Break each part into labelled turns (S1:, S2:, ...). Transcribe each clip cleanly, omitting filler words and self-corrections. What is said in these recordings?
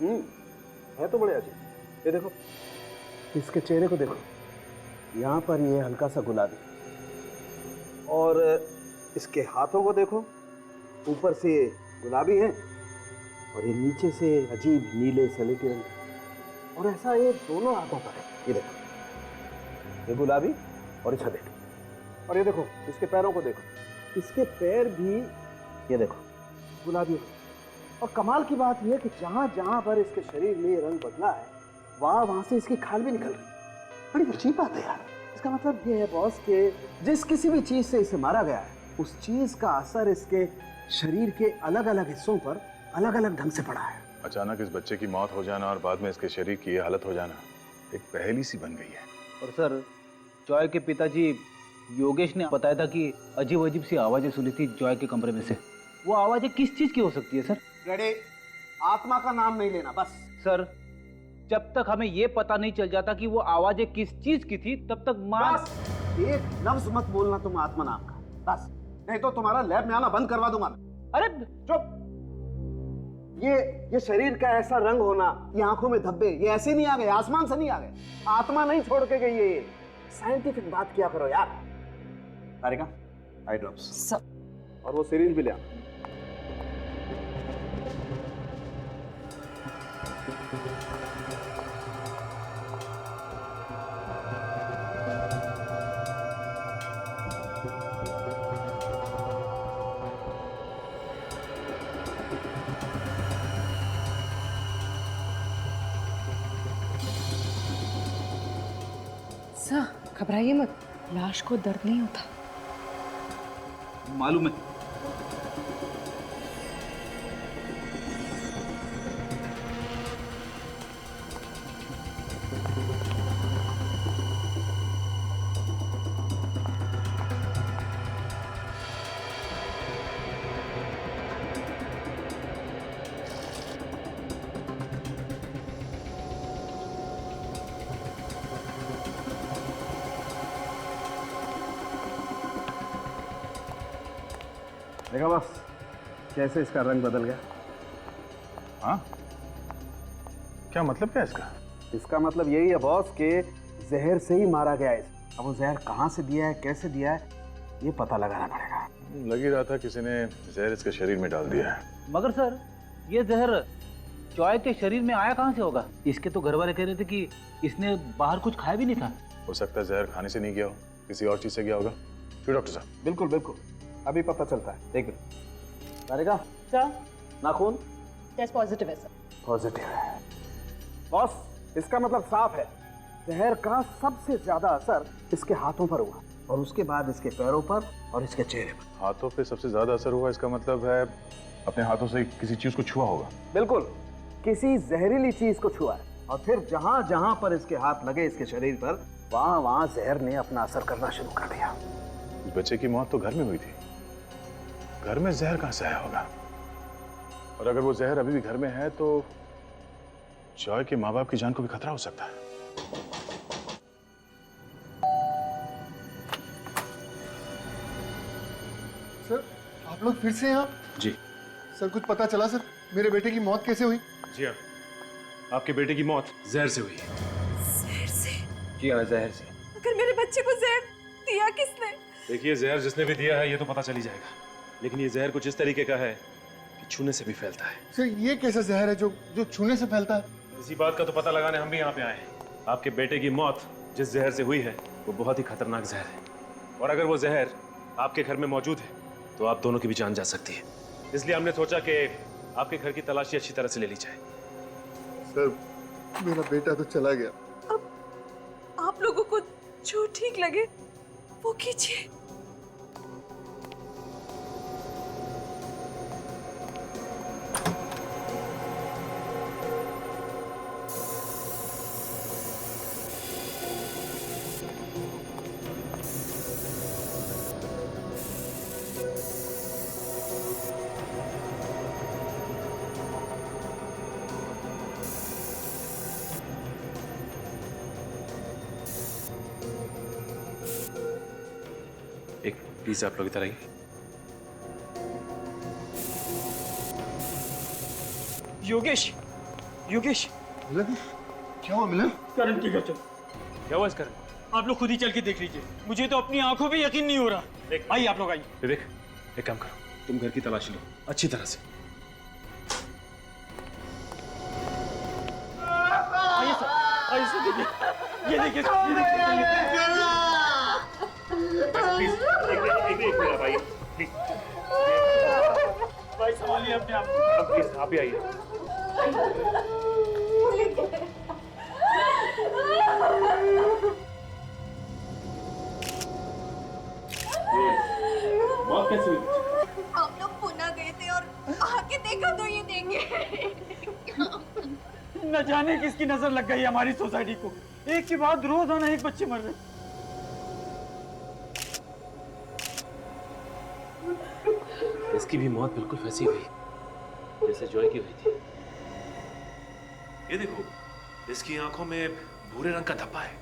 S1: है तो बड़े अजीब। ये देखो, इसके चेहरे को देखो, यहाँ पर ये हल्का सा गुलाबी, और इसके हाथों को देखो, ऊपर से गुलाबी है और ये नीचे से अजीब नीले सलेटी रंग के। और ऐसा ये दोनों हाथों पर है। ये देखो, ये गुलाबी और ये सलेटी। और ये देखो इसके पैरों को देखो, इसके पैर भी ये देखो गुलाबी। और कमाल की बात यह है कि जहां जहां पर इसके शरीर में ये रंग बदला है, वहां से इसकी खाल भी निकल रही। बड़ी अजीब बात है यार। इसका मतलब ये है बॉस के जिस किसी भी चीज से इसे मारा गया है, उस चीज का असर इसके शरीर के अलग अलग हिस्सों पर अलग अलग ढंग से पड़ा है।
S2: अचानक इस बच्चे की मौत हो जाना और बाद में इसके शरीर की ये हालत हो जाना एक पहेली सी बन गई है।
S3: और सर, जॉय के पिताजी योगेश ने बताया था कि अजीब अजीब सी आवाजें सुनी थी जॉय के कमरे में से। वो आवाजें किस चीज की हो सकती है सर?
S1: रेडी, आत्मा का नाम नहीं लेना बस।
S3: सर, जब तक हमें ये पता नहीं चल जाता कि वो आवाजें किस चीज की थी, तब तक
S1: बस एक लफ्ज मत बोलना तुम आत्मा नाम का, बस। नहीं तो तुम्हारा लैब में आना बंद करवा दूंगा।
S3: अरे
S1: चुप। ये शरीर का ऐसा रंग होना, ये आंखों में धब्बे, ये ऐसे नहीं आ गए, आसमान से नहीं आ गए। आत्मा नहीं छोड़ के गई ये। साइंटिफिक बात किया करो यार। तारिका, आई ड्रॉप्स और वो सिरिंज भी ले आ।
S4: सर, घबराइए मत, लाश को दर्द नहीं होता।
S3: मालूम है।
S1: देखा बस कैसे इसका रंग बदल गया।
S2: हाँ, क्या मतलब क्या इसका?
S1: इसका मतलब यही है बॉस के जहर से ही मारा गया है। अब वो जहर कहाँ से दिया है, कैसे दिया है, ये पता लगाना पड़ेगा।
S2: लग ही रहा था किसी ने जहर इसके शरीर में डाल दिया है।
S3: मगर सर, ये जहर जॉय के शरीर में आया कहाँ से होगा? इसके तो घर वाले कह रहे थे कि इसने बाहर कुछ खाया भी नहीं था।
S2: हो सकता है जहर खाने से नहीं गया हो, किसी और चीज से गया होगा। क्यों डॉक्टर साहब?
S1: बिल्कुल बिल्कुल, अभी पता चलता है। एक मिनट। तारिका,
S4: सर,
S1: नाखून
S4: टेस्ट पॉजिटिव है सर।
S1: पॉजिटिव है बॉस। इसका मतलब साफ है, जहर का सबसे ज्यादा असर इसके हाथों पर हुआ और उसके बाद इसके पैरों पर और इसके चेहरे पर।
S2: हाथों पे सबसे ज्यादा असर हुआ, इसका मतलब है अपने हाथों से किसी चीज को छुआ होगा।
S1: बिल्कुल, किसी जहरीली चीज को छुआ है और फिर जहां जहां पर इसके हाथ लगे इसके शरीर पर, वहां वहां जहर ने अपना असर करना शुरू कर दिया।
S2: इस बच्चे की मौत तो घर में हुई थी, घर में जहर कहां से आया होगा? और अगर वो जहर अभी भी घर में है तो जॉय के माँ बाप की जान को भी खतरा हो सकता है।
S5: सर, आप लोग फिर से यहाँ?
S2: जी
S5: सर, कुछ पता चला सर, मेरे बेटे की मौत कैसे हुई?
S6: जी हाँ, आपके बेटे की मौत जहर से हुई है।
S4: जहर से?
S3: जी हाँ, जहर से।
S4: अगर मेरे बच्चे को जहर दिया किसने?
S6: देखिए, जहर जिसने भी दिया है ये तो पता चल ही जाएगा, लेकिन ये जहर कुछ इस तरीके का है कि छूने से भी फैलता है।
S5: सर, ये कैसा जहर है जो छूने से फैलता है?
S6: इसी बात का तो पता लगाने हम भी यहाँ पे आए हैं। आपके बेटे की मौत जिस जहर से हुई है वो बहुत ही खतरनाक जहर है, और अगर वो जहर आपके घर में मौजूद है तो आप दोनों की भी जान जा सकती है। इसलिए हमने सोचा कि आपके घर की तलाशी अच्छी तरह से ले ली जाए।
S5: सर, मेरा बेटा तो चला गया।
S4: अब आप लोगों को जो ठीक लगे वो कीजिए।
S6: एक प्लीज आप लोग इधर आइए।
S7: योगेश, योगेश,
S5: मिलन, क्या हुआ मिलन?
S7: करण के घर चलो।
S6: क्या हुआ इस करण?
S7: आप लोग खुद ही चल के देख लीजिए, मुझे तो अपनी आंखों पे यकीन नहीं हो रहा। आइए आप लोग आइए।
S6: विवेक, एक काम करो, तुम घर की तलाशी लो अच्छी तरह से।
S7: आइए सर, आइए सर, देखिए, ये देखिए सर, ये देखिए।
S6: प्लीज भाई, प्लीज
S7: भाई संभालिए अपने आप को।
S6: प्लीज आप ही आइए। मौत कैसे हुई?
S4: हम लोग पुणे गए थे और आके देखा तो ये देखे।
S7: न जाने किसकी नजर लग गई हमारी सोसाइटी को, एक के बाद रोजाना एक बच्चे मर रहे।
S6: इसकी भी मौत बिल्कुल वैसी हुई जैसे जॉय की हुई थी। ये देखो, इसकी आंखों में भूरे रंग का धब्बा है,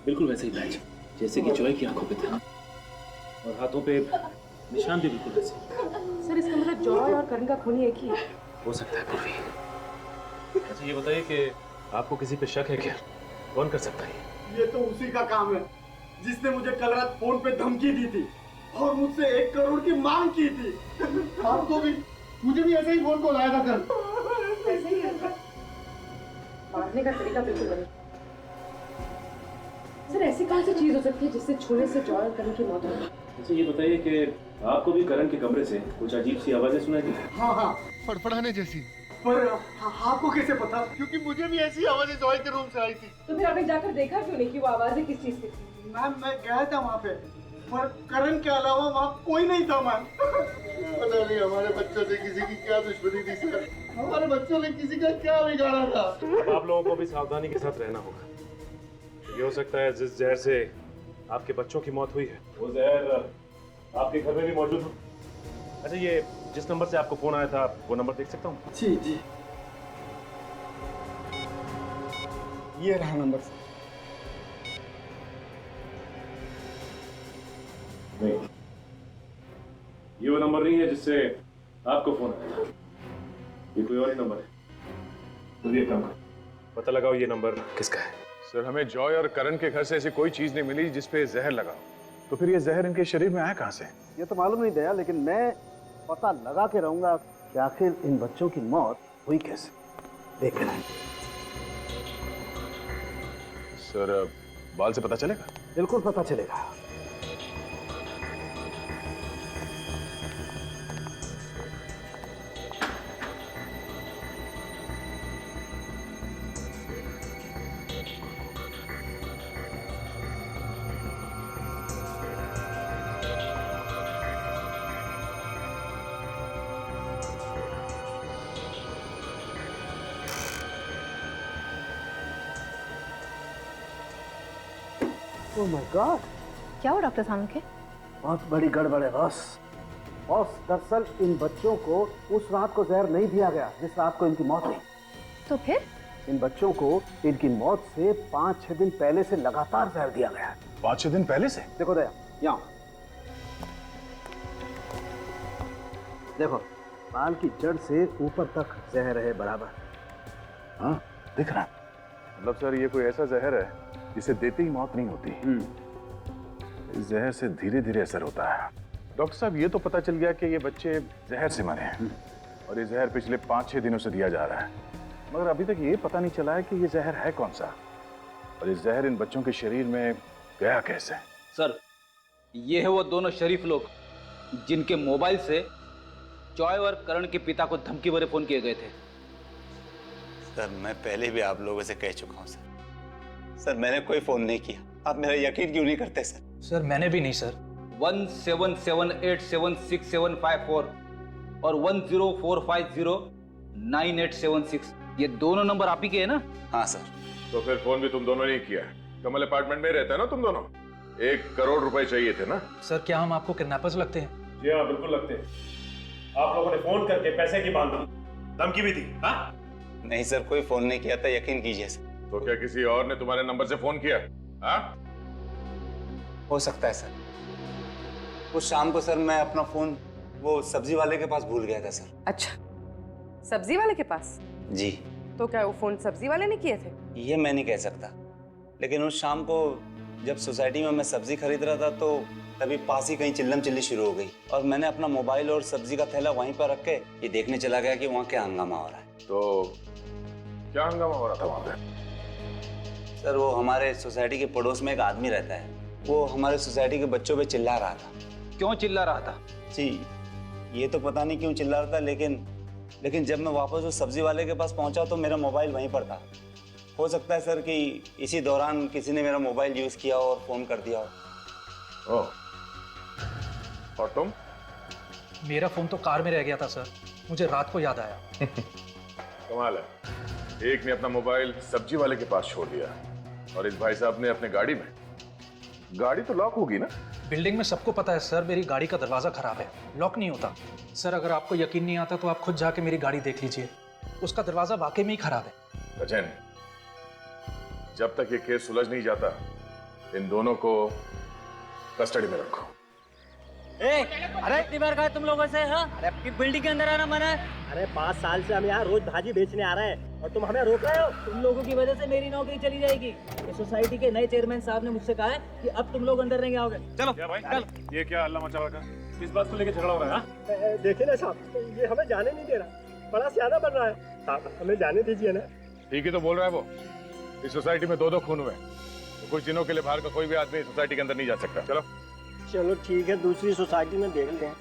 S6: बिल्कुल वैसे ही पैच जैसे कि जॉय की आंखों पे था, और हाथों पे निशान भी बिल्कुल वैसे।
S8: सर इसका मतलब जॉय और करण का खून एक ही है।
S6: हो सकता है पूर्वी। अच्छा ये बताइए कि आपको किसी पे शक है क्या? कौन कर सकता है?
S9: ये तो उसी का काम है जिसने मुझे कल रात फोन पे धमकी दी थी और मुझसे 1 करोड़ की मांग की थी।
S5: आपको भी, मुझे भी ऐसे ही फोन कॉल आया था कल।
S8: ऐसे ही है। मारने का तरीका बिल्कुल अलग। सर ऐसी कौन सी चीज हो सकती है जिससे छूने से जॉय और करण की मौत हो?
S6: अच्छा ये बताइए कि आपको भी करण के कमरे से कुछ अजीब सी आवाजें सुनाई दी?
S9: हाँ हाँ,
S5: फड़फड़ाने जैसी।
S9: पर आपको कैसे पता?
S5: क्योंकि मुझे भी ऐसी आवाजें जॉय के रूम से आई थी।
S8: तो फिर आपने जाकर देखा क्यों नहीं कि वो आवाजें किस चीज की थी?
S9: मैम मैं गया था वहाँ पे, पर करण के अलावा वहाँ कोई नहीं था मैम।
S5: पता नहीं हमारे बच्चों से किसी की क्या दुश्मनी थी सर, हमारे बच्चों ने किसी का क्या बिगाड़ा था।
S6: अब आप लोगों को भी सावधानी के साथ रहना होगा। ये हो सकता है जिस जहर से आपके बच्चों की मौत हुई है वो जहर आपके घर में भी मौजूद हो। अच्छा ये जिस नंबर से आपको फोन आया था वो नंबर देख सकता हूँ?
S9: जी जी, ये रहा नंबर।
S6: नहीं, ये वो नंबर नहीं है जिससे आपको फोन आया था, ये कोई और ही नंबर है। जल्दी एक काम करो, पता लगाओ ये नंबर किसका है।
S2: सर हमें जॉय और करण के घर से ऐसी कोई चीज नहीं मिली जिसपे जहर लगा हो। तो फिर ये जहर इनके शरीर में आया कहाँ से?
S1: ये तो मालूम नहीं दया, लेकिन मैं पता लगा के रहूंगा कि आखिर इन बच्चों की मौत हुई कैसे। देख रहे हैं
S2: सर, बाल से पता चलेगा?
S1: बिल्कुल पता चलेगा। ओह माय गॉड,
S8: क्या हुआ डॉक्टर सामने के?
S1: बहुत बड़ी गड़बड़ है बॉस। बॉस दरअसल इन बच्चों को उस रात को जहर नहीं दिया गया जिस रात को इनकी मौत हुई।
S8: तो फिर?
S1: इन बच्चों को इनकी मौत से 5-6 दिन पहले से लगातार जहर दिया गया है।
S2: 5-6 दिन पहले से?
S1: देखो दया, यहाँ देखो, बाल की जड़ से ऊपर तक जहर है बराबर।
S2: हाँ दिख रहा है। मतलब सर ये कोई ऐसा जहर है जिसे देते ही मौत नहीं होती। इस जहर से धीरे धीरे असर होता है। डॉक्टर साहब ये तो पता चल गया कि ये बच्चे जहर से मरे हैं और ये जहर पिछले 5-6 दिनों से दिया जा रहा है, मगर अभी तक ये पता नहीं चला है कि ये जहर है कौन सा और ये जहर इन बच्चों के शरीर में गया कैसे।
S3: सर ये है वो दोनों शरीफ लोग जिनके मोबाइल से जॉय और करण के पिता को धमकी भरे फोन किए गए थे।
S10: सर मैं पहले भी आप लोगों से कह चुका हूँ सर मैंने कोई फोन नहीं किया। आप मेरा यकीन क्यों नहीं करते सर?
S7: सर मैंने भी नहीं सर।
S3: 17787654 और 1045098876 ये दोनों नंबर आप ही के हैं ना?
S10: हाँ सर।
S2: तो फिर फोन भी तुम दोनों ने किया है? कमल अपार्टमेंट में रहते हैं ना तुम दोनों? 1 करोड़ रुपए चाहिए थे ना?
S7: सर क्या हम आपको किडनैपर्स लगते हैं?
S6: जी हाँ बिल्कुल लगते हैं। आप लोगों ने फोन करके पैसे की मांग की, धमकी भी दी। हाँ
S10: नहीं सर कोई फोन नहीं किया था, यकीन कीजिए सर।
S2: तो क्या किसी और ने तुम्हारे नंबर से फोन किया? हाँ
S10: हो सकता है सर। उस शाम को सर मैं अपना फोन वो सब्जी वाले के पास भूल गया था सर।
S8: अच्छा, सब्जी वाले के पास?
S10: जी।
S8: तो क्या वो फोन सब्जी वाले ने किए थे?
S10: ये मैं नहीं कह सकता, लेकिन उस शाम को जब सोसाइटी में मैं सब्जी खरीद रहा था तो तभी पास ही कहीं चिल्लम चिल्ली शुरू हो गई और मैंने अपना मोबाइल और सब्जी का थैला वहीं पर रख के ये देखने चला गया कि वहाँ क्या हंगामा हो रहा है।
S2: तो क्या हंगामा हो रहा था वहाँ पे?
S10: सर वो हमारे सोसाइटी के पड़ोस में एक आदमी रहता है, वो हमारे सोसाइटी के बच्चों पे चिल्ला रहा था।
S3: क्यों चिल्ला रहा था?
S10: जी ये तो पता नहीं क्यों चिल्ला रहा था, लेकिन जब मैं वापस उस सब्जी वाले के पास पहुंचा तो मेरा मोबाइल वहीं पर था। हो सकता है सर कि इसी दौरान किसी ने मेरा मोबाइल यूज किया और फोन कर दिया हो।
S2: ओह, और तुम?
S7: मेरा फोन तो कार में रह गया था सर, मुझे रात को याद आया।
S2: कमाल है, एक ने अपना मोबाइल सब्जी वाले के पास छोड़ दिया और इस भाई साहब ने अपने गाड़ी में। गाड़ी तो लॉक होगी ना?
S7: बिल्डिंग में सबको पता है सर, मेरी गाड़ी का दरवाजा खराब है, लॉक नहीं होता। सर अगर आपको यकीन नहीं आता तो आप खुद जाके मेरी गाड़ी देख लीजिए, उसका दरवाजा वाकई में ही खराब है।
S2: सचिन, जब तक ये केस सुलझ नहीं जाता इन दोनों को कस्टडी में रखो।
S9: अरे कितनी बार कहा तुम लोगों से? हाँ? अरे आपकी बिल्डिंग के अंदर आना मना है। अरे 5 साल से हम यहाँ रोज भाजी बेचने आ रहे हैं और तुम हमें रोक रहे हो। तुम लोगों की वजह से मेरी नौकरी चली जाएगी। इस सोसाइटी के नए चेयरमैन साहब ने मुझसे कहा है कि अब तुम लोग अंदर नहीं आओगे। चलो
S6: क्या भाई, चल। ये क्या हल्ला मचा हुआ है? किस बात को लेकर झगड़ा हो रहा है?
S9: देखिए ना साहब, ये हमें जाने नहीं दे रहा, बड़ा सियाना बन रहा है। साहब हमें जाने दीजिए ना।
S2: ठीक ही तो बोल रहा है वो। इस सोसाइटी में 2-2 खून हुए, तो कुछ दिनों के लिए बाहर का कोई भी आदमी सोसाइटी के अंदर नहीं जा सकता। चलो
S9: चलो ठीक है, दूसरी सोसाइटी में देख लेते हैं।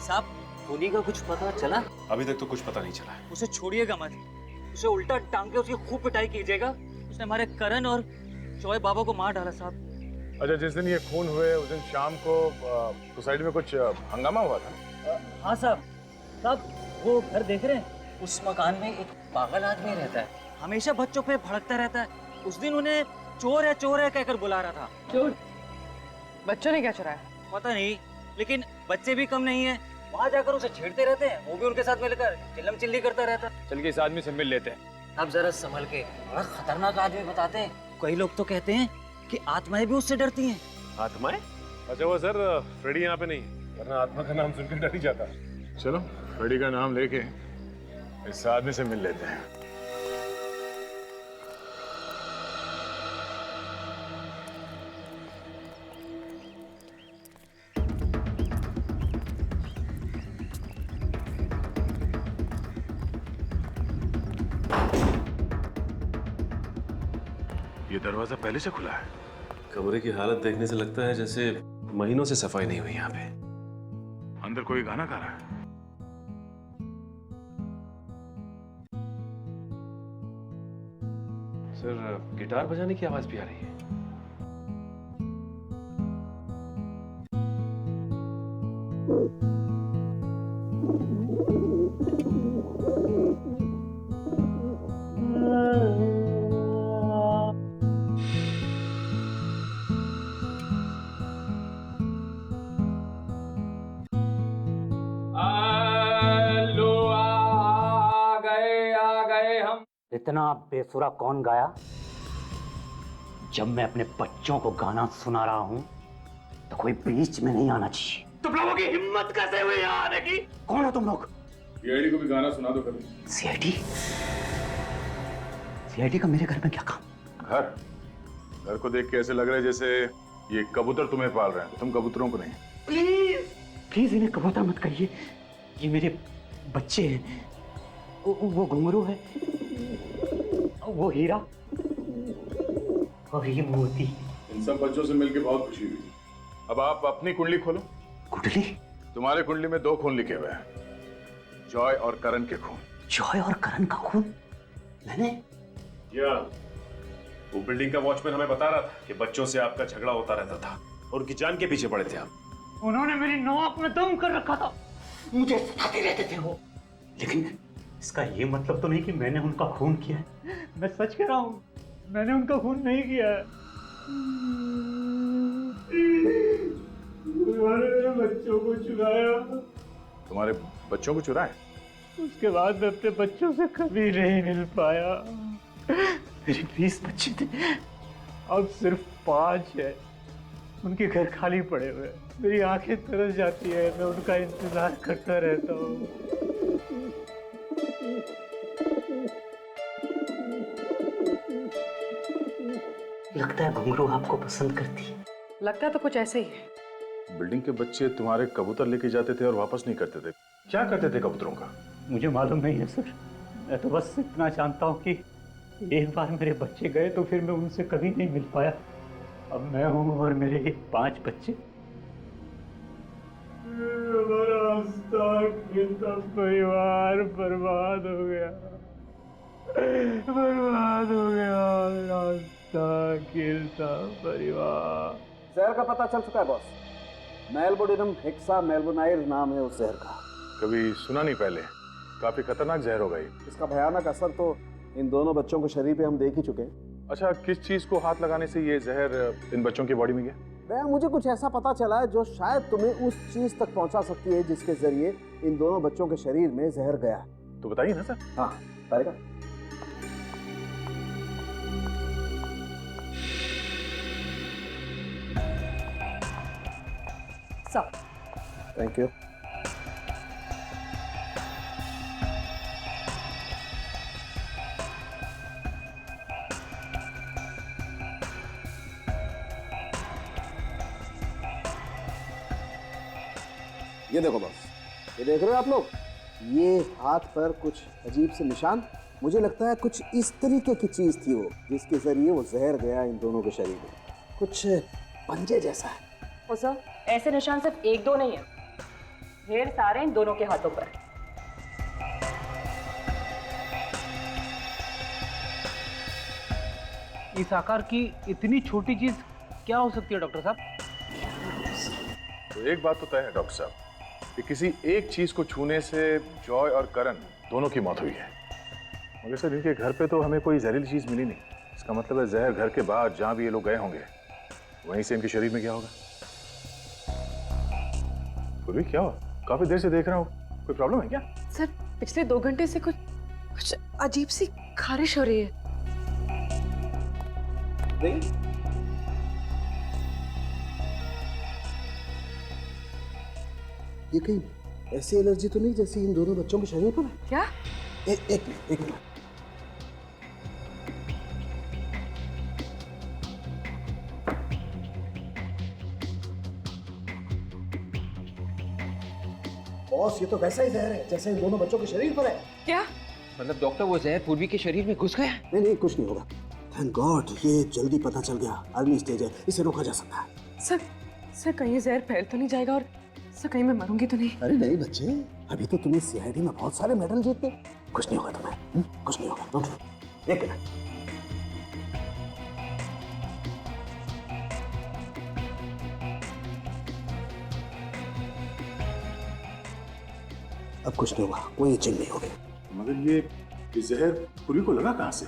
S9: साहब खूनी का कुछ पता चला?
S6: अभी तक तो कुछ पता नहीं चला है।
S9: उसे छोड़िएगा मत, उसे उल्टा टांग के उसकी खूब पिटाई कीजिएगा। उसने हमारे करण और चौय बाबा को मार डाला साहब।
S2: अच्छा, जिस दिन ये खून हुए उस दिन शाम को सोसाइटी में कुछ हंगामा हुआ था?
S9: हाँ साहब, वो घर देख रहे हैं, उस मकान में एक पागल आदमी रहता है, हमेशा बच्चों पे भड़कता रहता है। उस दिन उन्हें चोर है कहकर बुला रहा था।
S8: चोर? बच्चों ने क्या चुराया?
S9: पता नहीं, लेकिन बच्चे भी कम नहीं है, वहाँ जाकर उसे छेड़ते रहते हैं, वो भी उनके साथ मिलकर चिल्लम चिल्ली करता रहता है।
S2: चल के इस आदमी से मिल लेते हैं।
S9: अब जरा संभल के, बड़ा खतरनाक आदमी बताते हैं। कई लोग तो कहते हैं कि आत्माएं भी उससे डरती हैं।
S6: आत्माएं? अच्छा वो सर, फ्रेडी यहाँ पे नहीं, वरना आत्मा का नाम सुनकर डर ही जाता।
S2: चलो फ्रेडी का नाम लेके इस आदमी से मिल लेते हैं। ये दरवाजा पहले से खुला है।
S6: कमरे की हालत देखने से लगता है जैसे महीनों से सफाई नहीं हुई यहाँ पे।
S2: अंदर कोई गाना गा रहा है।
S6: सर गिटार बजाने की आवाज भी आ रही है।
S11: इतना बेसुरा कौन गाया? जब मैं अपने बच्चों को गाना सुना रहा हूं तो कोई बीच में नहीं आना चाहिए। तुम लोगों की हिम्मत कैसे हुई यहाँ आने की? कौन हो तुम लोग?
S2: सीआईडी को भी गाना सुना दो कभी।
S11: सीआईडी? सीआईडी का मेरे घर में क्या काम?
S2: घर को देख के ऐसे लग रहा है जैसे ये कबूतर तुम्हें पाल रहे हैं, तुम कबूतरों को नहीं।
S11: प्लीज इन्हें कबूतर मत कहिए, ये मेरे बच्चे हैं। वो घुंघरू है, वो हीरा और ये मोती।
S2: इन सब बच्चों से मिलकर बहुत खुशी हुई। अब आप अपनी कुंडली खोलो।
S11: कुंडली?
S2: तुम्हारे कुंडली में 2 खून लिखे हुए हैं, जॉय और करण के खून।
S11: जॉय और करण का खून? मैंने?
S6: या वो बिल्डिंग का वॉचमैन हमें बता रहा था कि बच्चों से आपका झगड़ा होता रहता था और उनकी जान के पीछे पड़े थे आप।
S7: उन्होंने मेरी नाक में दम कर रखा था,
S11: मुझे सताते रहते थे वो। लेकिन इसका ये मतलब तो नहीं कि मैंने उनका खून किया है।
S7: मैं सच कह रहा हूँ, मैंने उनका खून नहीं किया है। उन्होंने मेरे बच्चों को चुराया।
S2: तुम्हारे बच्चों को चुराए?
S7: उसके बाद मैं अपने बच्चों से कभी नहीं मिल पाया।
S11: मेरे 20 बच्चे थे,
S7: अब सिर्फ 5 है।
S11: उनके घर खाली पड़े हुए हैं। मेरी आंखें तरस जाती है, मैं उनका इंतजार करता रहता हूँ। लगता है घुंघरू आपको पसंद करती है।
S8: लगता है तो कुछ ऐसे ही है।
S2: बिल्डिंग के बच्चे तुम्हारे कबूतर लेके जाते थे और वापस नहीं करते थे। क्या करते थे कबूतरों का?
S11: मुझे मालूम नहीं है सर, मैं तो बस इतना जानता हूँ कि एक बार मेरे बच्चे गए तो फिर मैं उनसे कभी नहीं मिल पाया। अब मैं हूँ और मेरे 5 बच्चे। परिवार बर्बाद हो गया, बर्बाद हो गया रास्ता गिरता परिवार।
S1: जहर का पता चल चुका है बॉस। मेलबोडिनम हेक्सा मेलबोनाइल नाम है उस जहर का।
S2: कभी सुना नहीं पहले। काफी खतरनाक जहर होगा ये।
S1: इसका भयानक असर तो इन दोनों बच्चों के शरीर पे हम देख ही चुके हैं।
S2: अच्छा, किस चीज को हाथ लगाने से ये जहर इन बच्चों की बॉडी में गया?
S1: भैया मुझे कुछ ऐसा पता चला है जो शायद तुम्हें उस चीज तक पहुंचा सकती है जिसके जरिए इन दोनों बच्चों के शरीर में जहर गया है।
S2: तो बताइए ना सर।
S1: हाँ बताएगा।
S8: सब
S1: थैंक यू। ये देखो बॉस, ये देख रहे हो आप लोग, ये हाथ पर कुछ अजीब से निशान। मुझे लगता है कुछ इस तरीके की चीज थी वो जिसके जरिए वो जहर गया इन दोनों के शरीर में। कुछ पंजे जैसा है।
S8: ओ सर, ऐसे निशान सिर्फ 1-2 नहीं है, ढेर सारे इन दोनों के हाथों पर।
S3: इस आकार की इतनी छोटी चीज क्या हो सकती है डॉक्टर साहब?
S2: तो एक बात तो तय है डॉक्टर साहब कि किसी एक चीज को छूने से जॉय और करण दोनों की मौत हुई है। मगर सर इनके घर पे तो हमें कोई जहरीली चीज मिली नहीं। इसका मतलब है जहर घर के बाद जहां भी ये लोग गए होंगे वहीं से इनके शरीर में गया होगा। पूर्वी क्या हुआ? काफी देर से देख रहा हूँ, कोई प्रॉब्लम है क्या?
S4: सर पिछले 2 घंटे से कुछ अजीब सी खारिश हो रही है।
S1: ये कहीं ऐसी एलर्जी तो नहीं जैसी इन दोनों बच्चों के शरीर पर है?
S4: क्या?
S1: एक मिनट। बॉस ये तो वैसा ही जहर है जैसे इन दोनों बच्चों के शरीर पर है।
S4: क्या?
S3: मतलब डॉक्टर वो जहर पूर्वी के शरीर में घुस गया?
S1: नहीं कुछ नहीं होगा। थैंक गॉड, ये जल्दी पता चल गया। अर्ली स्टेज है, इसे रोका जा सकता है।
S4: सर कहीं ये जहर फैल तो नहीं जाएगा और सर कहीं मैं मरूंगी तो नहीं?
S1: अरे नहीं बच्चे, अभी तो तुम्हें सीआईडी में बहुत सारे मेडल जीते। कुछ नहीं होगा तुम्हें, कुछ नहीं होगा। Don't worry. एक मिनट। अब कुछ नहीं होगा, कोई चिन्ह नहीं होगी।
S2: मगर ये जहर पूर्वी को लगा कहाँ से?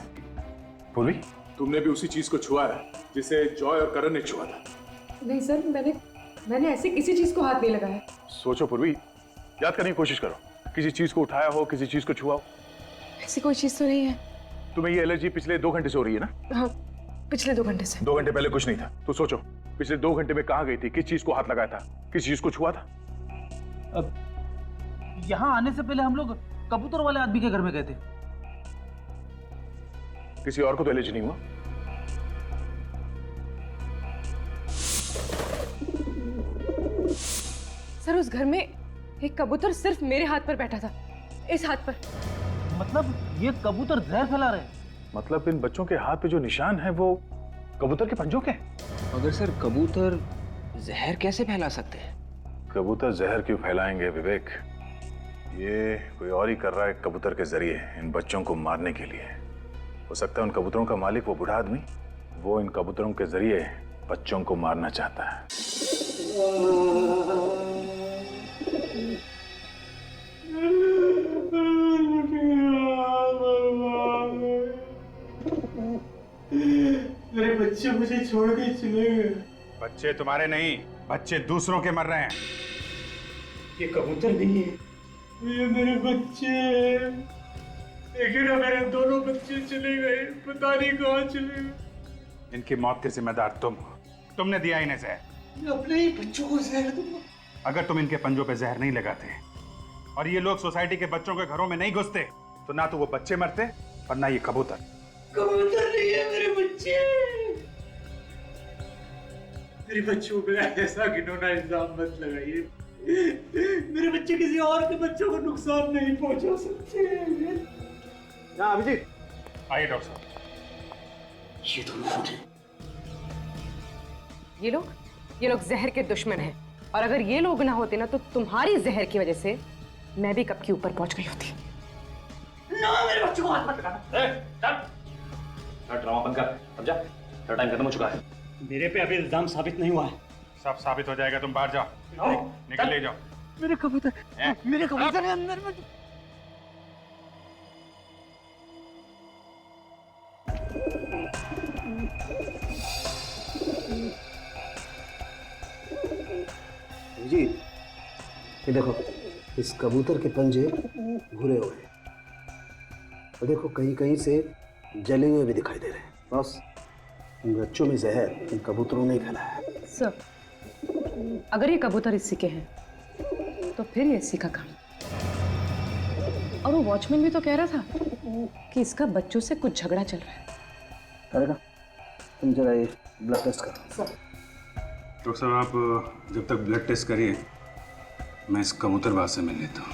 S2: पूर्वी, तुमने भी उसी चीज को छुआ है जिसे जॉय और करण ने छुआ था?
S8: नहीं सर, मैंने ऐसे किसी चीज को हाथ नहीं लगाया।
S2: सोचो पूर्वी, याद करने की कोशिश करो। किसी चीज को उठाया हो, किसी चीज को छुआ हो?
S4: ऐसी कोई चीज तो नहीं है।
S2: तुम्हें ये एलर्जी पिछले 2 घंटे से हो रही है ना?
S4: हाँ, पिछले 2 घंटे से।
S2: 2 घंटे पहले कुछ नहीं था। तो सोचो पिछले 2 घंटे में कहाँ गई थी, किस चीज को हाथ लगाया था, किस चीज को छुआ था?
S3: अब यहाँ आने से पहले हम लोग कबूतर वाले आदमी के घर में गए थे।
S2: किसी और को तो एलर्जी नहीं हुआ?
S4: सर उस घर में एक कबूतर सिर्फ मेरे हाथ पर बैठा था, इस हाथ पर।
S3: मतलब ये कबूतर जहर फैला रहे हैं?
S2: मतलब इन बच्चों के हाथ पे जो निशान है वो कबूतर के पंजों के?
S3: मगर सर कबूतर जहर कैसे फैला सकते हैं?
S2: कबूतर जहर क्यों फैलाएंगे विवेक? ये कोई और ही कर रहा है कबूतर के जरिए इन बच्चों को मारने के लिए। हो सकता है उन कबूतरों का मालिक वो बूढ़ा आदमी, वो इन कबूतरों के जरिए बच्चों को मारना चाहता है।
S11: मेरे बच्चे मुझे छोड़ के चले गए।
S12: बच्चे तुम्हारे नहीं, बच्चे दूसरों के मर रहे हैं।
S11: ये कबूतर नहीं है, ये मेरे बच्चे। लेकिन मेरे दोनों बच्चे चले गए, पता नहीं कहाँ चले गए।
S12: इनकी मौत के जिम्मेदार तुम हो। तुमने दिया इन्हें जहर।
S5: मैं अपने ही बच्चों को जहर दूंगा।
S12: अगर तुम इनके पंजों पे जहर नहीं लगाते और ये लोग सोसाइटी के बच्चों के घरों में नहीं घुसते तो ना तो वो बच्चे मरते और ना ये कबूतर।
S5: कबूतर नहीं है मेरे बच्चे। मेरे बच्चों पे ऐसा घिनौना इल्जाम मत लगाइए। मेरे बच्चे किसी और के बच्चों को नुकसान नहीं पहुंचा सकते।
S1: अभिजीत,
S12: आइए डॉक्टर साहब।
S5: ये दोनों
S8: ये लोग जहर के दुश्मन हैं, और अगर ये लोग ना होते ना तो तुम्हारी जहर की वजह से मैं भी कब के ऊपर पहुंच गई होती।
S5: ना मेरे बच्चों को हाथ मत लगाना।
S6: ड्रामा बंद कर, समझा? तेरा टाइम खत्म हो चुका है।
S9: मेरे पे अभी इल्जाम साबित नहीं हुआ है।
S12: सब साबित हो जाएगा, तुम बाहर जाओ। निकल ले जाओ।
S5: मेरे कबूतर है अंदर में।
S1: जी, ये देखो, इस कबूतर के पंजे भूरे हो गए और देखो कहीं कहीं से जले हुए भी दिखाई दे रहे हैं। बस इन बच्चों में जहर इन कबूतरों ने फैलाया है।
S8: सर, अगर ये कबूतर इसी के हैं तो फिर ये इसी का काम। और वो वॉचमैन भी तो कह रहा था कि इसका बच्चों से कुछ झगड़ा चल रहा है।
S1: करेगा, तुम जरा ये ब्लड टेस्ट करो।
S12: डॉक्टर साहब, आप जब तक ब्लड टेस्ट करिए मैं इस कबूतरबाज से मिल लेता हूँ।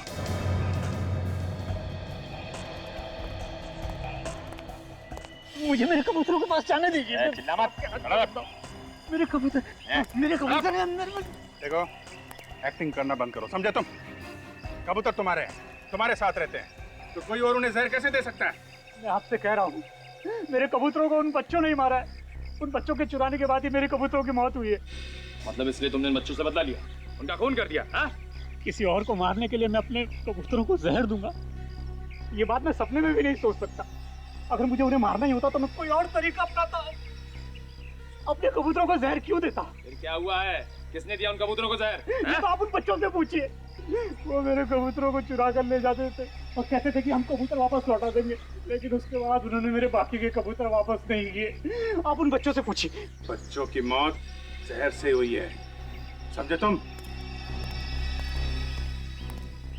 S5: मुझे मेरे कबूतरों के पास जाने दीजिए। मेरे कबूतर है अंदर में।
S12: देखो, एक्टिंग करना बंद करो, समझे तुम? कबूतर तुम्हारे साथ रहते हैं तो कोई और उन्हें जहर कैसे दे सकता है?
S9: मैं आपसे कह रहा हूँ, मेरे कबूतरों को उन बच्चों ने ही मारा है। उन बच्चों के चुराने के बाद ही मेरे कबूतरों की मौत हुई है।
S6: मतलब इसलिए तुमने बच्चों से बदला लिया, उनका खून कर दिया? हाँ?
S9: किसी और को मारने के लिए मैं अपने कबूतरों को जहर दूंगा, ये बात मैं सपने में भी नहीं सोच सकता। अगर मुझे उन्हें मारना ही होता तो मैं कोई और तरीका अपनाता। अपने कबूतरों को जहर क्यों देता?
S6: फिर क्या हुआ है? किसने दिया उन कबूतरों को जहर?
S9: ये तो आप उन बच्चों से पूछिए। वो मेरे कबूतरों को चुरा कर ले जाते थे और कहते थे कि हम कबूतर वापस लौटा देंगे, लेकिन उसके बाद उन्होंने मेरे बाकी के कबूतर वापस नहीं किए। आप उन बच्चों से पूछिए।
S12: बच्चों की मौत जहर से हुई है, समझे तुम?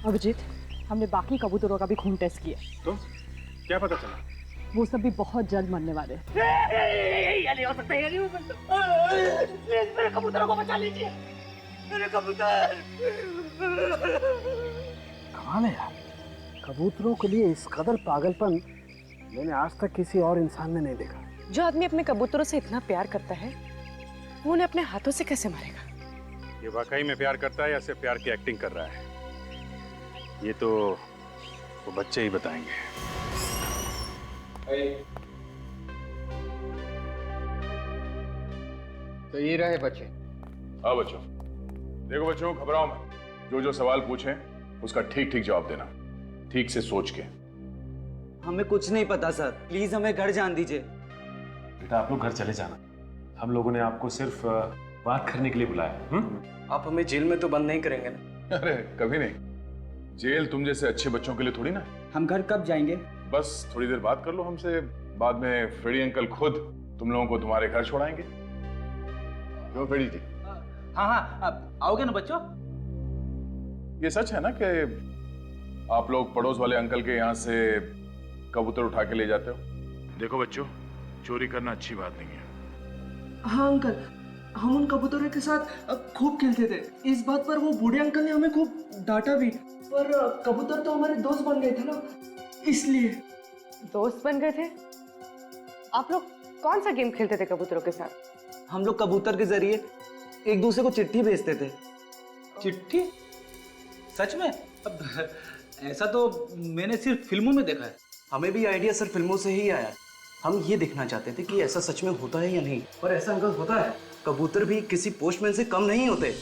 S8: अभिजीत, हमने बाकी कबूतरों का भी खून टेस्ट किया।
S12: तो क्या पता चला?
S8: वो सब भी बहुत जल्द मरने वाले।
S5: ये नहीं हो सकता, ये नहीं हो सकता। प्लीज मेरे कबूतरों को बचा लीजिए। मेरे कबूतर।
S1: कमाल है यार, कबूतरों के लिए इस कदर पागलपन मैंने आज तक किसी और इंसान में नहीं देखा।
S8: जो आदमी अपने कबूतरों से इतना प्यार करता है वो उन्हें अपने हाथों से कैसे मारेगा?
S12: ये वाकई में प्यार करता है या सिर्फ प्यार की एक्टिंग कर रहा है, ये तो वो बच्चे ही बताएंगे।
S13: तो ये रहे बच्चे।
S2: हाँ बच्चों, देखो बच्चों, घबराओ मत। जो सवाल पूछें उसका ठीक ठीक जवाब देना, ठीक से सोच के।
S10: हमें कुछ नहीं पता सर, प्लीज हमें घर जान दीजिए।
S6: बेटा, आप लोग घर चले जाना। हम लोगों ने आपको सिर्फ बात करने के लिए बुलाया।
S13: आप हमें जेल में तो बंद नहीं करेंगे ना?
S2: अरे कभी नहीं, जेल तुम जैसे अच्छे बच्चों के लिए थोड़ी ना।
S10: हम घर कब जाएंगे?
S2: बस थोड़ी देर बात कर लो हमसे, बाद में फ्रेडी अंकल खुद तुम लोगों को तुम्हारे घर छोड़ाएंगे। क्यों फ्रेडी जी?
S3: हाँ, आओगे ना बच्चों?
S2: ये सच है ना कि आप लोग पड़ोस वाले अंकल के यहाँ से कबूतर उठा के ले जाते हो? देखो बच्चों, चोरी करना अच्छी बात नहीं है।
S14: हाँ अंकल, हम उन कबूतरों के साथ खूब खेलते थे। इस बात पर वो बूढ़े अंकल ने हमें खूब डांटा भी, पर कबूतर तो हमारे दोस्त बन गए थे ना, इसलिए।
S8: दोस्त बन गए थे? आप लोग कौन सा गेम खेलते थे कबूतरों के साथ?
S10: हम लोग कबूतर के जरिए एक दूसरे को चिट्ठी भेजते थे।
S3: चिट्ठी? सच में? अब ऐसा तो मैंने सिर्फ फिल्मों में देखा है।
S14: हमें भी आइडिया सर फिल्मों से ही आया। हम ये देखना चाहते थे कि ऐसा सच में होता है या नहीं। पर ऐसा अंकल होता है, कबूतर भी किसी पोस्टमैन से कम नहीं होते।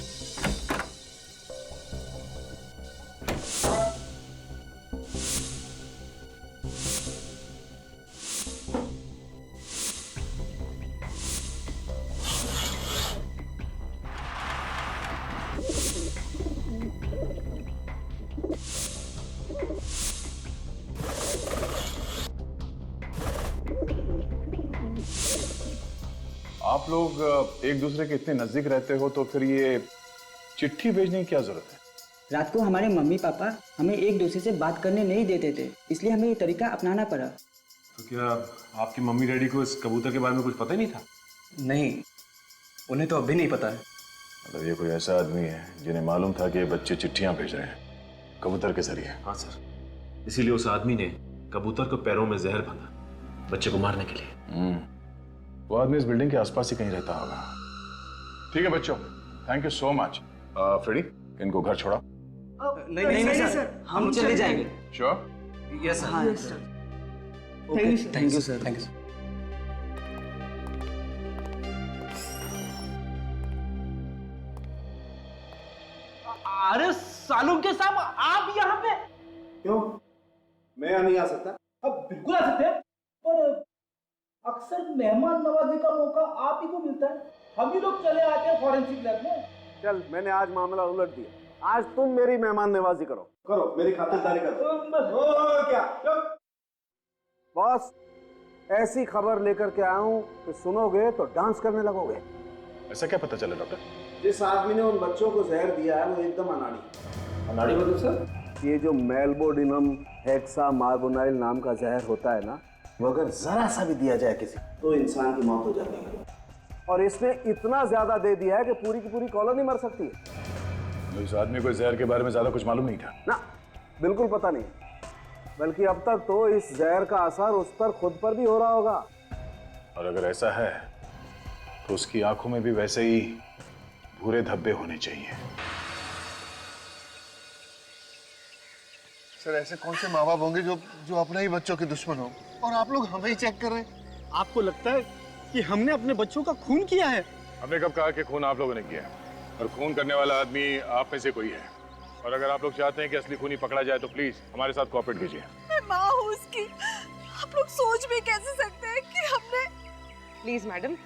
S2: आप लोग एक दूसरे के इतने नजदीक रहते हो तो फिर ये चिट्ठी भेजने की क्या जरूरत है?
S15: रात को हमारे मम्मी पापा हमें एक दूसरे से बात करने नहीं देते थे, इसलिए हमें ये तरीका अपनाना पड़ा।
S6: तो क्या आपकी मम्मी डैडी को इस कबूतर के बारे में कुछ पता ही नहीं था?
S13: नहीं, उन्हें तो अभी नहीं पता है।
S2: मतलब ये कोई ऐसा आदमी है जिन्हें मालूम था कि ये बच्चे चिट्ठियां भेज रहे हैं कबूतर के जरिए?
S6: हाँ सर, इसीलिए उस आदमी ने कबूतर को पैरों में जहर बांधा बच्चे को मारने के लिए।
S2: वो आदमी इस बिल्डिंग के आसपास ही कहीं रहता होगा। ठीक है बच्चों, thank you so much. Freddy, इनको घर छोड़ा।
S15: नहीं सर, हम चले जाएंगे।
S2: श्योर?
S13: Yes sir.
S15: हाँ sir.
S13: Thank you sir. Thank you.
S3: अरे सालूम के साहब, आप यहाँ पे?
S1: क्यों, मैं यहाँ नहीं आ सकता?
S3: अब बिल्कुल आ सकते हैं, पर अक्सर मेहमान नवाजी का मौका आप ही को मिलता है। हम ही लोग चले आते हैं फॉरेंसिक लैब में।
S1: चल, मैंने आज मामला उलट दिया। आज तुम मेरी मेहमान नवाजी करो, मेरी खातिरदारी करो। क्या बॉस, ऐसी खबर लेकर के आया हूँ कि सुनोगे तो डांस करने लगोगे।
S2: ऐसा क्या पता चला डॉक्टर?
S1: जिस आदमी ने उन बच्चों को जहर दिया है वो एकदम अनाड़ी। अनाड़ी मतलब सर? ये जो मेलबोडिनम हेक्सा मार्बोनाइल नाम का जहर होता है ना, वो अगर जरा सा भी दिया जाए किसी तो इंसान की मौत हो जाती है। और इसने इतना ज्यादा दे दिया है कि पूरी की पूरी कॉलोनी मर सकती है।
S2: इस आदमी को जहर के बारे में ज्यादा कुछ मालूम नहीं था
S1: ना? बिल्कुल पता नहीं, बल्कि अब तक तो इस जहर का असर उस पर खुद पर भी हो रहा होगा।
S2: और अगर ऐसा है तो उसकी आंखों में भी वैसे ही भूरे धब्बे होने चाहिए।
S16: सर, ऐसे कौन से माँ बाप होंगे जो अपने ही बच्चों के दुश्मन हो, और आप लोग हमें ही चेक कर रहे हैं?
S9: आपको लगता है कि हमने अपने बच्चों का खून किया है?
S2: हमने कब कहा कि खून आप लोगों ने किया है? और खून करने वाला आदमी आप में से कोई है। और अगर आप लोग चाहते हैं कि असली खूनी पकड़ा जाए तो प्लीज हमारे साथ कोऑपरेट कीजिए।
S4: मैं माँ हूँ उसकी, आप लोग सोच भी कैसे सकते हैं कि हमने।
S8: प्लीज मैडम,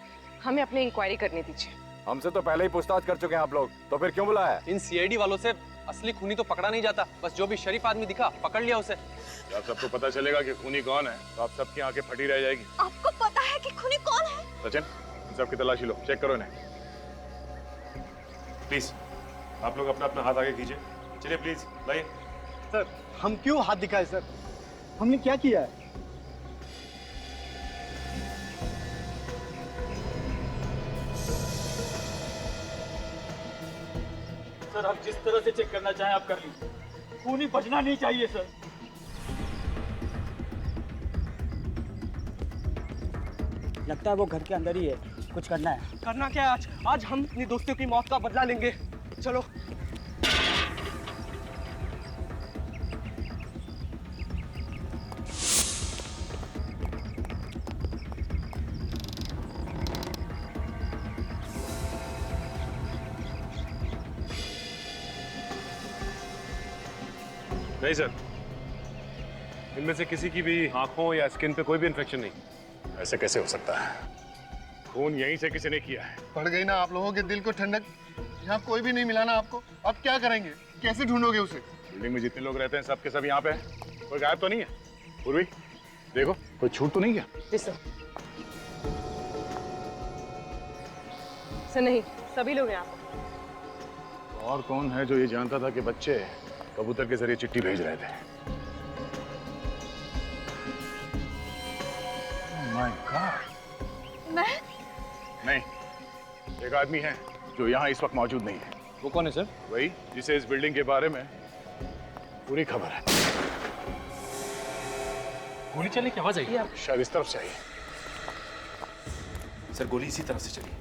S8: हमें अपनी इंक्वायरी करने दीजिए।
S17: हमसे तो पहले ही पूछताछ कर चुके हैं आप लोग, तो फिर क्यों बुलाया?
S13: इन सीआईडी वालों से असली खूनी तो पकड़ा नहीं जाता, बस जो भी शरीफ आदमी दिखा पकड़ लिया उसे।
S2: जब सबको पता चलेगा कि खूनी कौन है तो आप सबकी आंखें फटी रह जाएगी।
S4: आपको पता है कि खूनी कौन है?
S2: सचिन, इन सबकी तलाशी लो, चेक करो इन्हें।
S6: प्लीज आप लोग अपना अपना हाथ आगे कीजिए। चलिए प्लीज लाइए।
S9: सर, हम क्यों हाथ दिखाए सर? हमने क्या किया है? सर, आप जिस तरह से चेक करना चाहें आप कर लीजिए, खूनी बचना नहीं चाहिए सर।
S15: लगता है वो घर के अंदर ही है, कुछ करना है।
S9: करना क्या है? आज हम अपनी दोस्तों की मौत का बदला लेंगे। चलो।
S6: नहीं सर, इनमें से किसी की भी आंखों या स्किन पे कोई भी इन्फेक्शन नहीं।
S2: ऐसे कैसे हो सकता है? खून यहीं से किसी ने किया है।
S16: पड़ गई ना आप लोगों के दिल को ठंडक। यहाँ कोई भी नहीं मिला ना आपको? अब क्या करेंगे? कैसे ढूंढोगे उसे?
S2: बिल्डिंग में जितने लोग रहते हैं सबके सब यहाँ पे हैं। कोई गायब तो नहीं है? पूर्वी, देखो कोई छूट तो नहीं गया?
S8: जी सर। सर नहीं, सभी लोग यहाँ पर।
S2: और कौन है जो ये जानता था कि बच्चे कबूतर के जरिए चिट्ठी भेज रहे थे? Oh my God!
S4: मैं?
S2: नहीं, एक आदमी है जो यहाँ इस वक्त मौजूद नहीं है।
S13: वो कौन है सर?
S2: वही जिसे इस बिल्डिंग के बारे में पूरी खबर है।
S13: गोली चलने की आवाज आई।
S2: शायद इस तरफ से आई।
S6: सर गोली इसी तरफ से चली।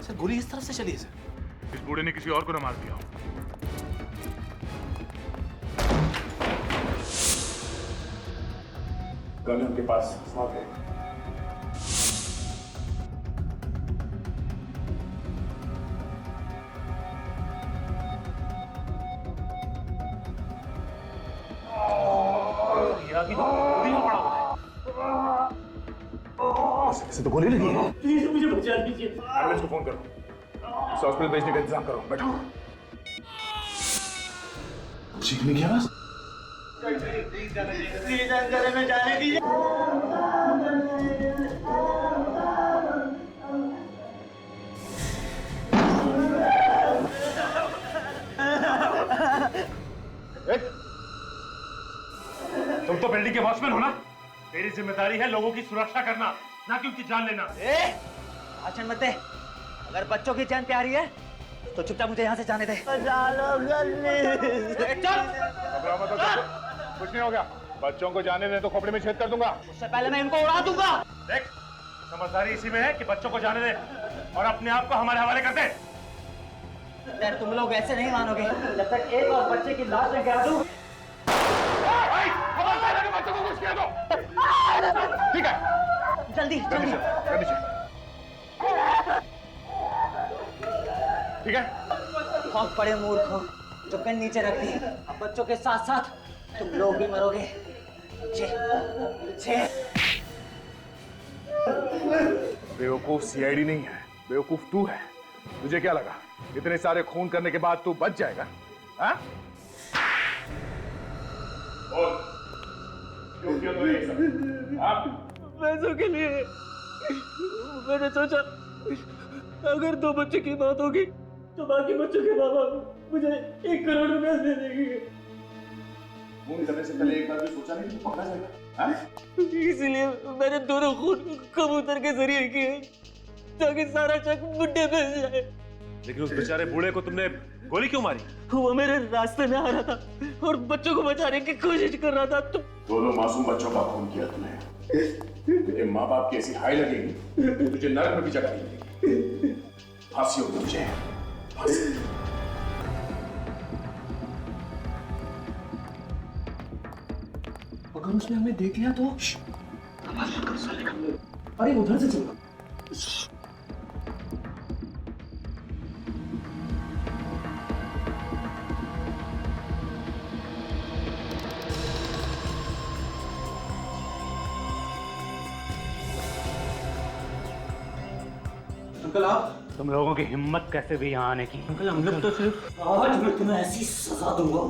S6: सर गोली इस तरफ से चली है सर।
S2: इस बूढ़े ने किसी और को न मार दिया हो। गन उनके पास साथ है। इसे तो गोली लगी है।
S9: प्लीज मुझे बचा दीजिए।
S2: एम्बुलेंस को फोन करो, इस हॉस्पिटल भेजने का इंतजाम करो। बैठो। चीखने की आवाज?
S9: में जाने दीजिए।
S6: तुम तो बिल्डिंग के वॉचमैन हो ना? तेरी जिम्मेदारी है लोगों की सुरक्षा करना, ना कि उनकी जान लेना।
S9: भाषण मत दे। अगर बच्चों की जान प्यारी है तो चुपचाप मुझे यहाँ से जाने दे।
S12: घबराओ मत, कुछ नहीं हो गया। बच्चों को जाने दे तो खोपड़ी में छेद कर दूंगा।
S9: उससे पहले मैं इनको उड़ा दूंगा।
S6: देख, समझदारी इसी में है कि बच्चों को जाने दे और अपने आप को हमारे हवाले कर दे।
S9: यार तुम लोग ऐसे नहीं मानोगे जब तक एक और बच्चे की लाश में गिरा दूं।
S12: बच्चों को कुछ किया दो। ठीक है,
S9: जल्दी जल्दी।
S12: ठीक है।
S9: बहुत बड़े मूर्ख हो जो गन नीचे रख दी। अब बच्चों के साथ साथ तुम लोग भी मरोगे।
S12: बेवकूफ सीआईडी नहीं है, बेवकूफ तू है। तुझे क्या लगा इतने सारे खून करने के बाद तू बच जाएगा? हाँ? क्यों किया तूने ये सब?
S14: पैसों के लिए। मैंने सोचा अगर 2 बच्चों की बात होगी तो बाकी बच्चों के बाबा मुझे 1 करोड़ रुपया दे देंगे।
S12: खून करने से पहले एक बार भी सोचा नहीं कि पकड़ा जाएगा? हाँ?
S14: इसलिए मैंने दोनों खून कबूतर के जरिए किए ताकि सारा शक मुझे मिल जाए।
S6: लेकिन उस बेचारे बूढ़े को तुमने गोली क्यों मारी?
S14: वो मेरे रास्ते में आ रहा था और बच्चों को बचाने की कोशिश कर रहा था।
S12: दोनों मासूम बच्चों का खून किया तूने। तुझे माँ बाप की ऐसी हाई लगेगी तो तुझे नरक में भी जगह नहीं मिलेगी। फांसी होगी तुझे, फांसी।
S14: अगर उसने हमें देख लिया तो अरे उधर से चलो।
S11: अंकल आप? तुम लोगों की हिम्मत कैसे भी यहाँ आने की? अंकल हम लोग तो सिर्फ आज मैं तुम्हें ऐसी सजा दूंगा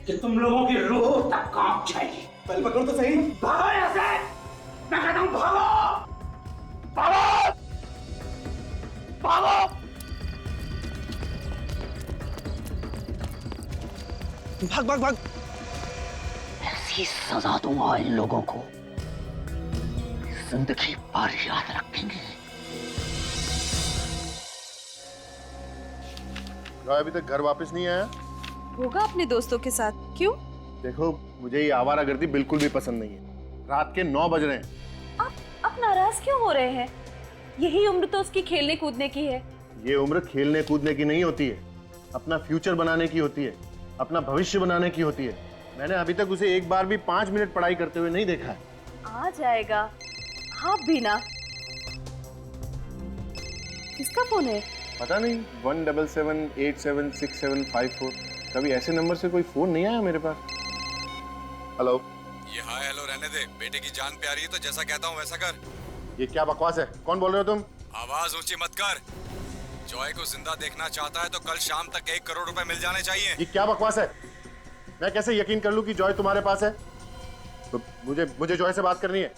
S11: कि तुम लोगों की रूह तक कांप जाएगी।
S16: पहले पकड़ो तो सही।
S11: भागो यहाँ से! मैं कहता हूँ भागो! भागो! भागो!
S14: भाग भाग भाग।
S11: ऐसी सजा दूंगा इन लोगों को जिंदगी भर याद रखेंगे।
S16: जॉय अभी तक घर वापस नहीं आया?
S4: होगा अपने दोस्तों के साथ। क्यों?
S16: देखो मुझे ये आवारागर्दी बिल्कुल भी पसंद नहीं है। रात के 9 बज रहे हैं।
S4: आप नाराज क्यों हो रहे हैं? यही उम्र तो उसकी खेलने कूदने की है।
S16: ये उम्र खेलने कूदने की नहीं होती है, अपना फ्यूचर बनाने की होती है, अपना भविष्य बनाने की होती है। मैंने अभी तक उसे एक बार भी 5 मिनट पढ़ाई करते हुए नहीं देखा है।
S4: आ जाएगा। आप भी ना। किसका फोन है?
S16: पता नहीं 177876754। कभी ऐसे नंबर से कोई फोन नहीं आया मेरे पास। हेलो।
S17: ये हाय हेलो रहने दे। बेटे की जान प्यारी है तो जैसा कहता हूँ वैसा कर।
S16: ये क्या बकवास है? कौन बोल रहे हो तुम?
S17: आवाज ऊंची मत कर। जॉय को जिंदा देखना चाहता है तो कल शाम तक 1 करोड़ रुपए मिल जाने चाहिए।
S16: ये क्या बकवास है? मैं कैसे यकीन कर लूं कि जॉय तुम्हारे पास है? तो मुझे जॉय से बात करनी है।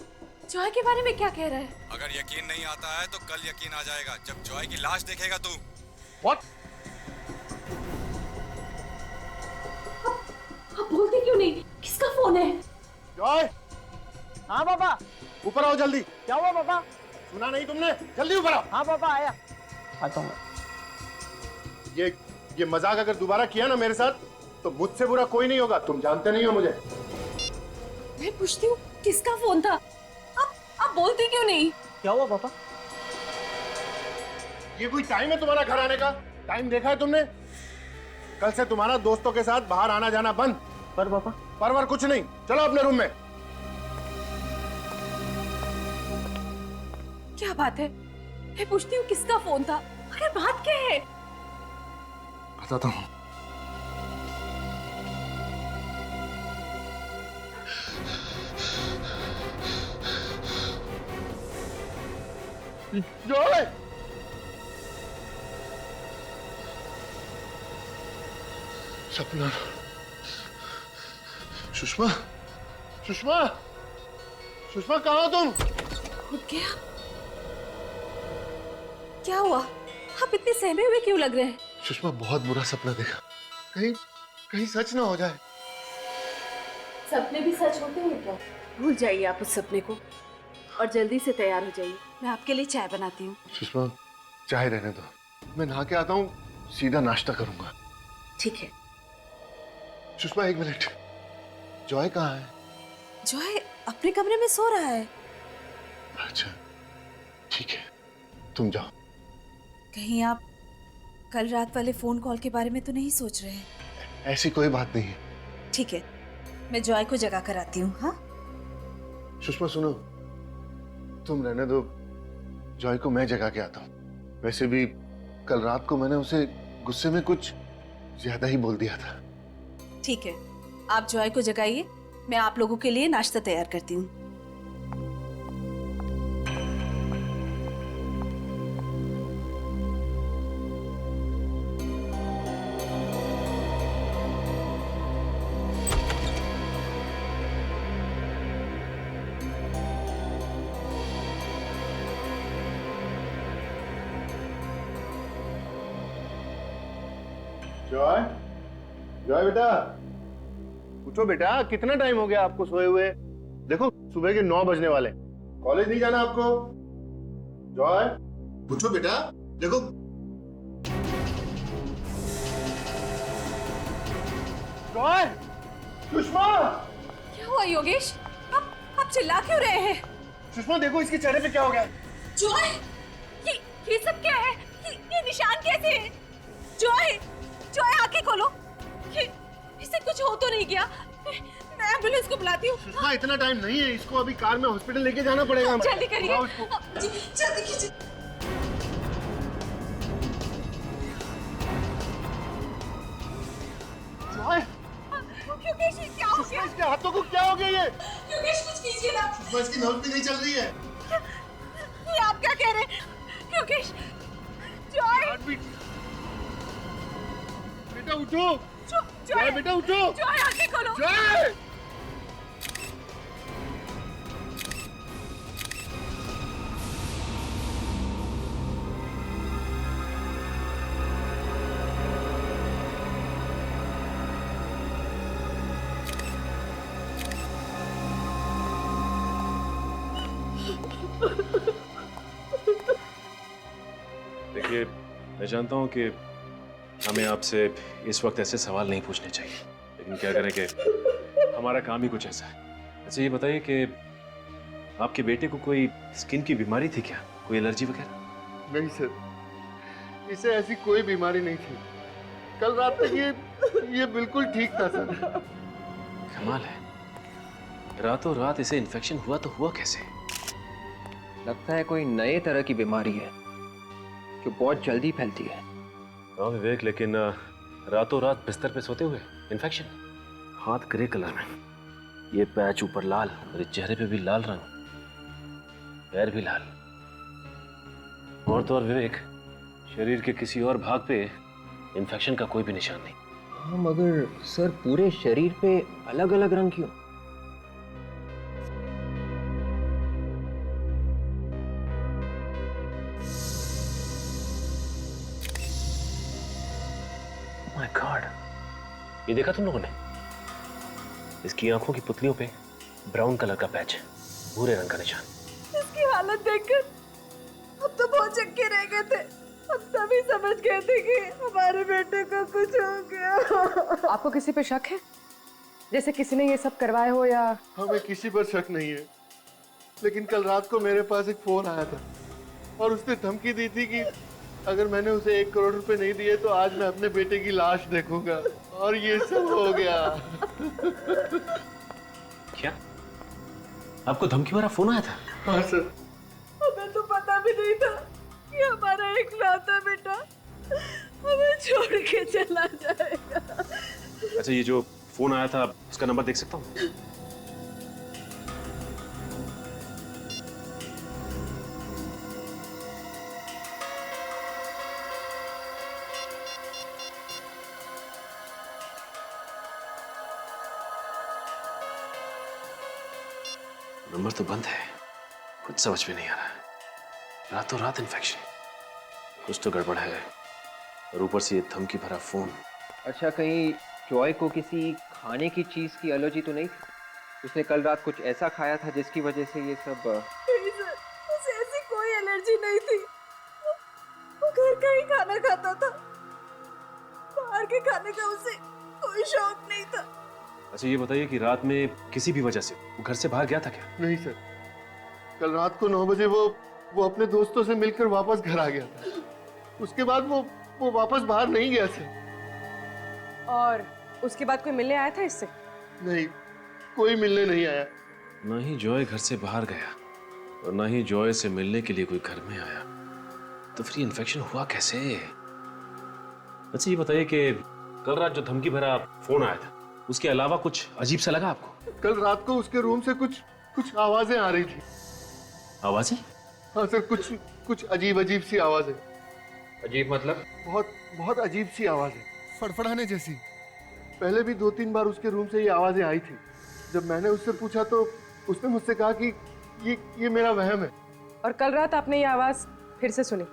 S4: जॉय के बारे में क्या कह रहा है?
S17: अगर यकीन नहीं आता है तो कल यकीन आ जाएगा जब जॉय की लाश देखेगा तू।
S16: What?
S4: आप बोलते क्यों नहीं? किसका फोन है?
S16: जॉय।
S9: हाँ पापा।
S16: ऊपर आओ जल्दी।
S9: क्या हुआ पापा?
S16: सुना नहीं तुमने? जल्दी ऊपर आओ।
S9: हाँ पापा आया। आता हूँ।
S16: ये मजाक अगर दोबारा किया ना मेरे साथ तो मुझसे बुरा कोई नहीं होगा। तुम जानते नहीं हो मुझे।
S4: मैं पूछती हूँ किसका फोन था? आप बोलते क्यों नहीं?
S9: क्या हुआ पापा?
S16: ये कोई टाइम है तुम्हारा घर आने का? टाइम देखा है तुमने? कल से तुम्हारा दोस्तों के साथ बाहर आना जाना बंद।
S9: पर पापा?
S16: परवर कुछ नहीं। चलो अपने रूम में।
S4: क्या बात है? मैं पूछती हूँ किसका फोन था? अरे बात क्या है?
S16: बताता हूँ। जॉय! सपना। सुषमा, सुषमा, सुषमा कहाँ हो तुम?
S4: उठ गया? क्या हुआ? आप इतने सहमे हुए क्यों लग रहे हैं?
S16: सुषमा बहुत बुरा सपना देखा। कहीं सच ना हो जाए।
S4: सपने भी सच होते हैं क्या? भूल जाइए आप उस सपने को और जल्दी से तैयार हो जाइए। मैं आपके लिए चाय बनाती हूँ।
S16: सुषमा, चाय रहने दो, मैं नहा के आता हूँ, सीधा नाश्ता करूंगा।
S4: ठीक है।
S16: सुषमा 1 मिनट, जॉय कहाँ है?
S4: जॉय अपने कमरे में सो रहा है।
S16: अच्छा ठीक है, तुम जाओ।
S4: कहीं आप कल रात वाले फोन कॉल के बारे में तो नहीं सोच रहे हैं?
S16: ऐसी कोई बात नहीं है।
S4: ठीक है, मैं जॉय को जगा कर आती हूँ। हाँ
S16: सुषमा सुनो, तुम रहने दो, जॉय को मैं जगा के आता हूँ। वैसे भी कल रात को मैंने उसे गुस्से में कुछ ज्यादा ही बोल दिया था।
S4: ठीक है, आप जॉय को जगाइए, मैं आप लोगों के लिए नाश्ता तैयार करती हूँ।
S16: जॉय, जॉय बेटा, पूछो बेटा, कितना टाइम हो गया आपको सोए हुए? देखो सुबह के 9 बजने वाले, कॉलेज नहीं जाना आपको? जॉय, पूछो बेटा, देखो। जॉय, सुषमा!
S4: क्या हुआ योगेश? आप चिल्ला क्यों रहे हैं?
S16: सुषमा देखो इसके चेहरे पे क्या हो गया।
S4: जॉय, ये सब क्या है? ये निशान कैसे है? जॉय, जॉय आंखें खोलो। इसे कुछ हो तो नहीं गया? मैं एम्बुलेंस को बुलाती हूँ।
S16: सुषमा इतना टाइम नहीं है, इसको अभी कार में हॉस्पिटल लेके जाना पड़ेगा।
S4: जल्दी करिए, जल्दी कीजिए।
S16: जॉय,
S4: योगेश ये क्या हो गया?
S16: इसके हाथों को क्या हो गया ये?
S4: योगेश कुछ कीजिए ना।
S16: सुषमा इसकी नब्ज भी नहीं चल रही है।
S4: ये आप क्या कह रहे हैं? योगेश, जॉय,
S16: बेटा उठो। जॉय बेटा उठो।
S4: जॉय आंखें खोलो।
S16: जॉय!
S6: देखिए, मैं जानता हूं कि हमें आपसे इस वक्त ऐसे सवाल नहीं पूछने चाहिए, लेकिन क्या करें कि हमारा काम ही कुछ ऐसा है। अच्छा ये बताइए कि आपके बेटे को कोई स्किन की बीमारी थी क्या? कोई एलर्जी वगैरह?
S16: नहीं सर, इसे ऐसी कोई बीमारी नहीं थी। कल रात तक ये बिल्कुल ठीक था सर।
S6: कमाल है, रातों रात इसे इन्फेक्शन हुआ तो हुआ कैसे?
S13: लगता है कोई नए तरह की बीमारी है जो बहुत जल्दी फैलती है।
S6: हाँ विवेक, लेकिन रातों रात बिस्तर पे सोते हुए इन्फेक्शन, हाथ ग्रे कलर में, ये पैच ऊपर लाल, मेरे चेहरे पे भी लाल रंग, पैर भी लाल, और तो और विवेक, शरीर के किसी और भाग पे इन्फेक्शन का कोई भी निशान नहीं।
S13: हाँ मगर सर पूरे शरीर पे अलग अलग रंग क्यों?
S6: माय गॉड, ये देखा तुम लोगों ने? इसकी आंखों की पुतलियों पे ब्राउन कलर का पैच, भूरे रंग का निशान।
S4: इसकी हालत देखकर हम तो बहुत चक्के रह गए थे। हम तभी समझ गए थे कि हमारे बेटे को कुछ हो गया।
S8: आपको किसी पे शक है? जैसे किसी ने ये सब करवाया हो या?
S16: हमें किसी पर शक नहीं है, लेकिन कल रात को मेरे पास एक फोन आया था और उसने धमकी दी थी कि अगर मैंने उसे 1 करोड़ रुपए नहीं दिए तो आज मैं अपने बेटे की लाश देखूंगा, और ये सब हो गया।
S6: क्या आपको धमकी भरा फोन आया था?
S16: हाँ सर।
S4: हमें तो पता भी नहीं था कि हमारा इकलौता बेटा हमें छोड़ के चला जाएगा।
S6: अच्छा ये जो फोन आया था उसका नंबर देख सकता हूँ? नंबर तो बंद है, कुछ समझ में नहीं आ रहा है। रातों रात इन्फेक्शन, कुछ तो गड़बड़ है, और ऊपर से ये धमकी भरा फोन।
S13: अच्छा कहीं जॉय को किसी खाने की चीज की एलर्जी तो नहीं थी? उसने कल रात कुछ ऐसा खाया था जिसकी वजह से ये सब
S4: नहीं सर, उसे ऐसी कोई एलर्जी नहीं थी। वो घर का ही खाना खाता था, बाहर के खाने का उसे कोई शौक नहीं था।
S6: अच्छा ये बताइए कि रात में किसी भी वजह से वो घर से बाहर गया था क्या?
S16: नहीं सर, कल रात को 9 बजे वो अपने दोस्तों से मिलकर वापस घर आ गया था। उसके बाद वो वापस बाहर नहीं गया सर।
S8: और उसके बाद कोई मिलने आया था इससे?
S16: नहीं, कोई मिलने नहीं आया।
S6: ना ही जॉय घर से बाहर गया और ना ही जॉय से मिलने के लिए कोई घर में आया, तो फिर ये इन्फेक्शन हुआ कैसे? अच्छा ये बताइए कि कल रात जो धमकी भरा फोन आया था, उसके अलावा कुछ अजीब सा लगा आपको?
S16: कल रात को उसके रूम से कुछ आवाजें आ रही थी।
S6: आवाजें?
S16: हाँ सर, कुछ अजीब सी आवाजें।
S13: अजीब मतलब?
S16: बहुत अजीब सी आवाजें, फड़फड़ाने जैसी। पहले भी 2-3 बार उसके रूम से ये आवाजें आई थी। जब मैंने उससे पूछा तो उसने मुझसे कहा कि ये मेरा वहम है।
S8: और कल रात आपने ये आवाज फिर से सुनी?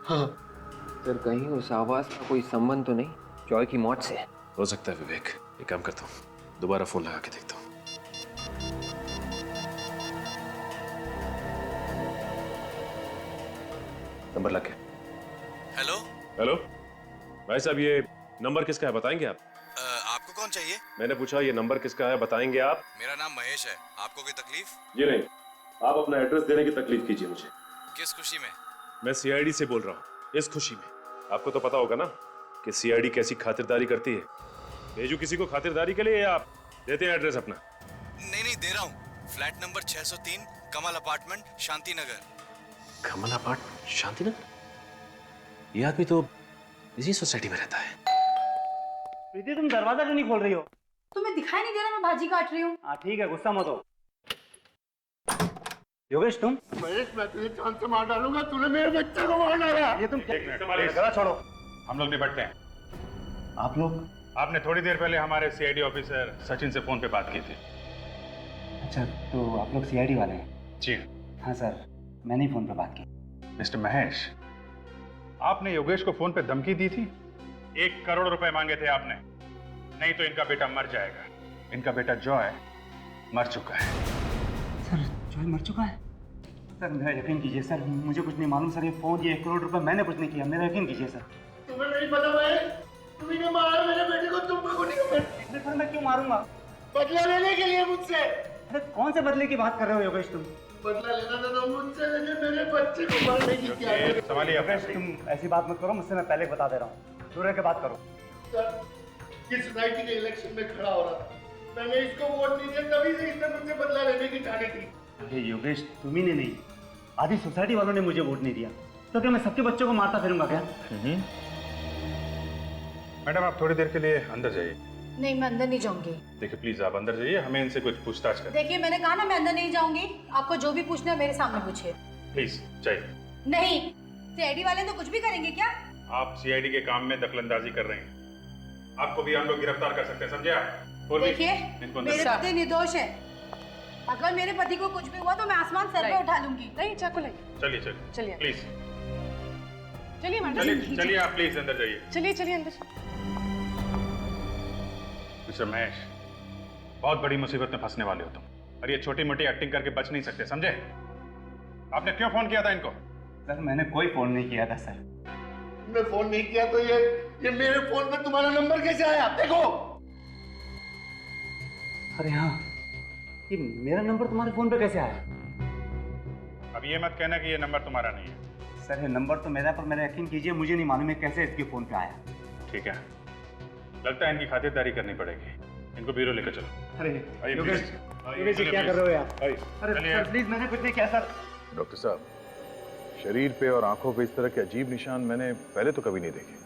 S16: हाँ
S13: सर, कहीं उस आवाज का कोई संबंध तो नहीं जॉय की मौत से?
S6: हो सकता है विवेक, एक काम करता हूँ, दोबारा फोन लगा के देखता हूँ। नंबर लग गया।
S17: हेलो
S6: हेलो भाई साहब, ये नंबर किसका है बताएंगे आप?
S17: आपको कौन चाहिए?
S6: मैंने पूछा ये नंबर किसका है बताएंगे आप?
S17: मेरा नाम महेश है। आपको कोई तकलीफ?
S6: जी नहीं, आप अपना एड्रेस देने की तकलीफ कीजिए मुझे।
S17: किस खुशी में?
S6: मैं सीआईडी से बोल रहा हूँ, इस खुशी में। आपको तो पता होगा ना कि सीआईडी कैसी खातिरदारी करती है। भेजू किसी को खातिरदारी के लिए या आप देते हैं एड्रेस अपना?
S17: नहीं दे रहा हूँ। फ्लैट नंबर 603 कमल अपार्टमेंट, शांति नगर।
S6: कमल अपार्टमेंट, शांति नगर? ये आदमी तो इसी सोसाइटी में रहता है।
S9: प्रीति, तुम दरवाजा क्यों नहीं खोल रही हो?
S4: तुम्हें दिखाई नहीं दे रहा मैं भाजी काट रही हूँ?
S9: हाँ ठीक है, गुस्सा मत हो। योगेश तुम?
S16: महेश, मैं तुझे जान से मार डालूंगा। तूने मेरे बच्चे को मार डाला।
S9: ये तुम
S2: गला छोड़ो, हम लोग निपटते हैं।
S9: आप लोग?
S2: आपने थोड़ी देर पहले हमारे सीआईडी ऑफिसर सचिन से फोन पे बात की थी।
S9: अच्छा, तो आप लोग सीआईडी वाले हैं?
S2: जी
S9: हाँ सर, मैंने ही फोन पे बात की।
S2: मिस्टर महेश, आपने योगेश को फोन पे धमकी दी थी। 1 करोड़ रुपए मांगे थे आपने, नहीं तो इनका बेटा मर जाएगा। इनका बेटा जॉय मर चुका है।
S9: सर, जॉय मर चुका है? सर मेरा यकीन कीजिए सर, मुझे कुछ नहीं मालूम सर। ये फोन, ये 1 करोड़ रुपए मैंने कुछ नहीं किया, मेरा यकीन कीजिए सर।
S16: तुम्हें नहीं पता महेश, तुमने मारा मेरे बेटे को। तुम को नहीं।
S9: सर मैं क्यों मारूंगा?
S16: बदला लेने के लिए मुझसे।
S9: अरे कौन से बदले की बात कर रहे हो योगेश तुम?
S16: बदला लेना था तो मुझसे, लेकिन मेरे बच्चे को मारने की क्या है?
S2: संभालिए
S9: योगेश, तुम ऐसी बात मत करो मुझसे, मैं पहले बता दे रहा हूँ। दूर रह के बात करो।
S16: सर, ये सोसाइटी के इलेक्शन में खड़ा हो रहा था, मैंने इसको वोट नहीं दिया, तभी से इसने मुझसे बदला लेने की ठानी थी।
S9: अरे योगेश, तुम्ही ने नहीं, आधी सोसाइटी वालों ने मुझे वोट नहीं दिया, तो क्या मैं सबके बच्चों को मारता फिरूंगा क्या?
S2: मैडम, आप थोड़ी देर के लिए अंदर जाइए।
S4: नहीं, मैं अंदर नहीं जाऊंगी।
S2: देखिए प्लीज आप अंदर जाइए, हमें इनसे कुछ पूछताछ करनी है।
S4: देखिए मैंने कहा ना, मैं अंदर नहीं जाऊंगी। आपको जो भी पूछना है मेरे सामने पूछिए।
S2: प्लीज जाइए।
S4: नहीं, सीआईडी वाले तो कुछ भी करेंगे क्या?
S2: आप सीआईडी के काम में दखलंदाजी कर रहे हैं, आपको भी हम लोग गिरफ्तार कर सकते हैं, समझे आप? और
S4: देखिए,
S2: इनको अंदर
S4: मेरे
S2: से-
S4: पति निर्दोष है। अगर मेरे पति को कुछ भी हुआ तो मैं आसमान सर पे उठा लूंगी।
S8: नहीं, चाकू लाइए।
S2: चलिए
S8: चलिए।
S2: प्लीज
S8: चलिए मैडम,
S2: चलिए आप प्लीज अंदर जाइए।
S8: चलिए अंदर।
S2: मिस्टर महेश, बहुत बड़ी मुसीबत में फंसने वाले हो तुम, और ये छोटी मोटी एक्टिंग करके बच नहीं सकते, समझे? आपने क्यों फोन किया था इनको?
S9: सर मैंने कोई फोन नहीं किया था सर।
S16: तुमने फोन नहीं किया तो ये मेरे फोन पे तुम्हारा नंबर कैसे आया? देखो।
S9: अरे हाँ, ये मेरा नंबर तुम्हारे फोन पे कैसे आया?
S2: अब ये मत कहना कि ये नंबर तुम्हारा नहीं है।
S9: सर ये नंबर तो मेरा, पर मेरा यकीन कीजिए मुझे नहीं मालूम है कैसे इसके फोन पे आया।
S2: ठीक है, लगता है इनकी खातिरदारी करनी पड़ेगी। इनको ब्यूरो लेकर चलो।
S9: अरे
S2: आइए,
S9: योगेश,
S2: प्लीज।
S9: योगेश
S2: चलिए,
S9: क्या
S2: प्लीज।
S9: कर रहे हो यार?
S2: आइए,
S9: अरे
S2: चलिए।
S9: सर प्लीज, मैंने कुछ नहीं किया सर।
S2: डॉक्टर साहब, शरीर पे और आंखों पे इस तरह के अजीब निशान मैंने पहले तो कभी नहीं देखे।